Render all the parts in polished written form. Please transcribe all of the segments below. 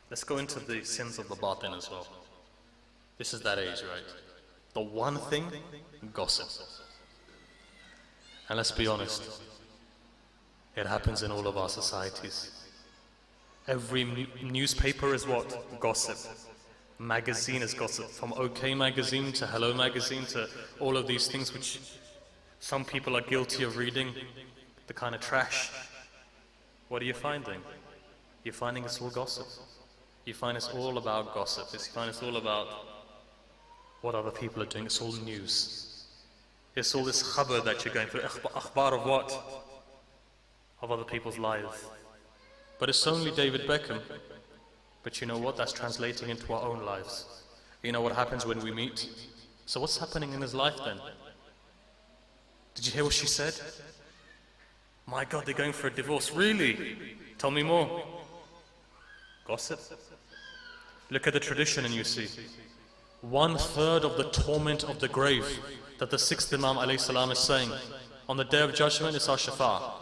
Let's go into the sins of the batin as well. This is that age, right? The one thing, gossip. And let's be honest, it happens in all of our societies. Every newspaper is what? Gossip. Magazine is gossip. From OK Magazine to Hello Magazine to all of these things which some people are guilty of reading, the kind of trash. What are you finding? You're finding it's all gossip. You find it's all about gossip. You find it's all about what other people are doing. It's all news. It's all this khabar that you're going through. Akhbar of what? Of other people's lives. But it's only David Beckham. But you know what? That's translating into our own lives. You know what happens when we meet? So what's happening in his life then? Did you hear what she said? My God, they're going for a divorce. Really? Tell me more. Gossip. Look at the tradition and you see 1/3 of the torment of the grave that the 6th Imam alayhi salam is saying on the day of judgment is our shafa.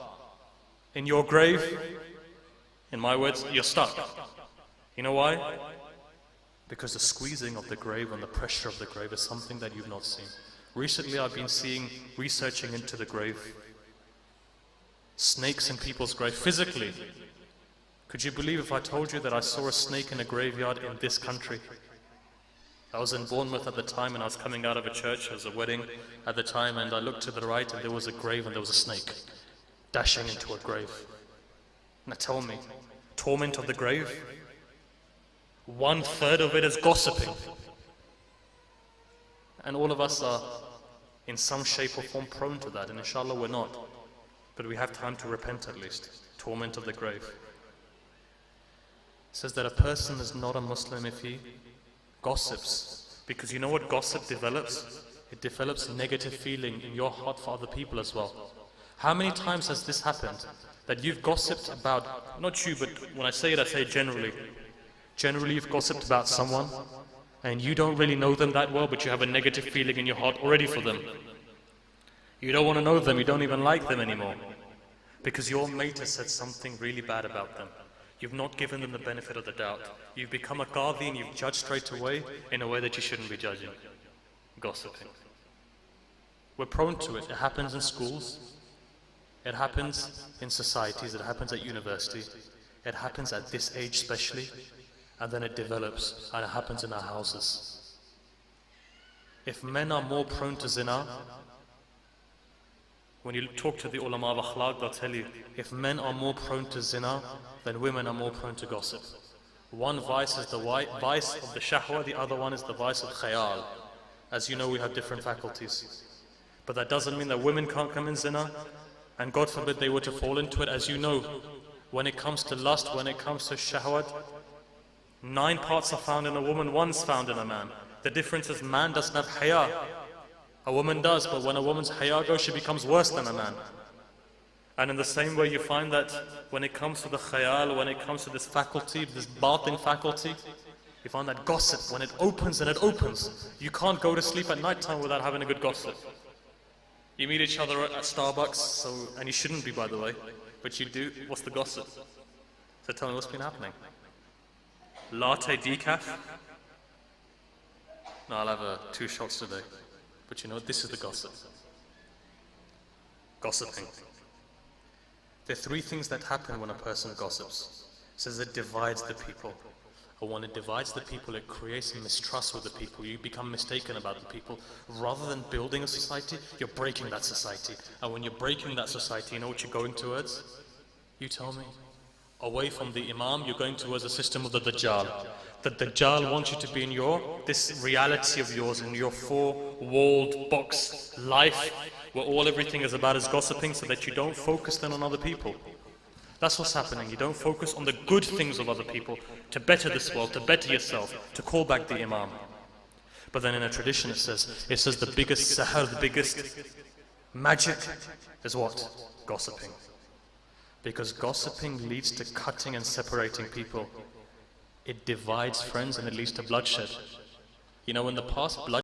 In your grave, in my words, you're stuck. You know why? Because the squeezing of the grave and the pressure of the grave is something that you've not seen. Recently I've been researching into the grave. Snakes in people's grave, physically. Could you believe if I told you that I saw a snake in a graveyard in this country? I was in Bournemouth at the time and I was coming out of a church. There was a wedding at the time and I looked to the right and there was a grave and there was a snake dashing into a grave. Now tell me, torment of the grave? 1/3 of it is gossiping. And all of us are in some shape or form prone to that, and inshallah we're not. But we have time to repent at least. Torment of the grave. It says that a person is not a Muslim if he gossips. Because you know what gossip develops? It develops negative feeling in your heart for other people as well. How many times has this happened? That you've gossiped about, not you, but when I say it, I say it generally. Generally you've gossiped about someone and you don't really know them that well, but you have a negative feeling in your heart already for them. You don't want to know them, you don't even like them anymore. Because your mate has said something really bad about them. You've not given them the benefit of the doubt. You've become a qadi and you've judged straight away in a way that you shouldn't be judging. Gossiping. We're prone to it. It happens in schools. It happens in societies. It happens at university. It happens at this age especially. And then it develops and it happens in our houses. If men are more prone to zina, when you talk to the ulama of akhlaq, they'll tell you, if men are more prone to zina, then women are more prone to gossip. One vice is the vice of the shahwa, the other one is the vice of khayal. As you know, we have different faculties. But that doesn't mean that women can't come in zina, and God forbid they were to fall into it. As you know, when it comes to lust, when it comes to shahwat, 9 parts are found in a woman, 1's found in a man. The difference is man doesn't have haya. A woman does, but when a woman's haya goes, she becomes worse than a man. And in the same way you find that when it comes to the khayal, when it comes to this faculty, this batin faculty, you find that gossip, when it opens and it opens, you can't go to sleep at night time without having a good gossip. You meet each other at Starbucks, and you shouldn't be, by the way, but you do. What's the gossip? So tell me what's been happening. Latte decaf? No, I'll have 2 shots today. But you know what? This is the gossip. Gossiping. There are 3 things that happen when a person gossips. It says it divides the people. And when it divides the people, it creates a mistrust with the people. You become mistaken about the people. Rather than building a society, you're breaking that society. And when you're breaking that society, you know what you're going towards? You tell me. Away from the Imam, you're going towards a system of the Dajjal. The Dajjal wants you to be in this reality of yours, in your 4-walled box life, where everything is about is gossiping, so that you don't focus then on other people. That's what's happening. You don't focus on the good things of other people, to better this world, to better yourself, to call back the Imam. But then in a tradition it says the biggest sahar, the biggest magic is what? Gossiping. Because gossiping leads to cutting and separating people. It divides friends and it leads to bloodshed. You know, in the past, bloodshed